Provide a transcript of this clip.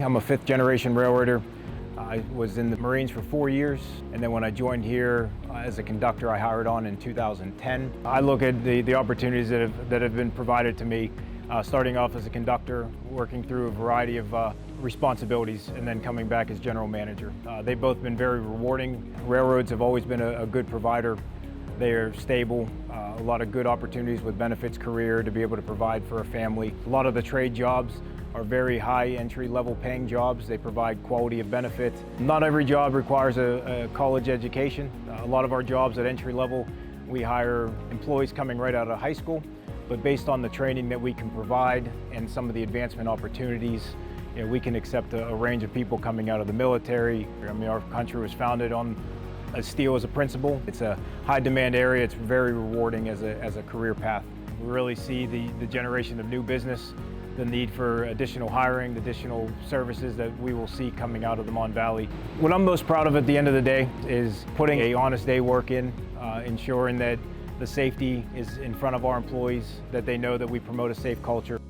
I'm a fifth-generation railroader. I was in the Marines for 4 years, and then when I joined here as a conductor, I hired on in 2010. I look at the opportunities that have been provided to me, starting off as a conductor, working through a variety of responsibilities, and then coming back as general manager. They've both been very rewarding. Railroads have always been a good provider. They are stable, a lot of good opportunities with benefits career to be able to provide for a family. A lot of the trade jobs are very high entry-level paying jobs. They provide quality of benefits. Not every job requires a college education. A lot of our jobs at entry level, we hire employees coming right out of high school, but based on the training that we can provide and some of the advancement opportunities, we can accept a range of people coming out of the military. I mean, our country was founded on steel as a principle. It's a high demand area. It's very rewarding as a career path. We really see the generation of new business, the need for additional hiring, additional services that we will see coming out of the Mon Valley. What I'm most proud of at the end of the day is putting an honest day work in, ensuring that the safety is in front of our employees, that they know that we promote a safe culture.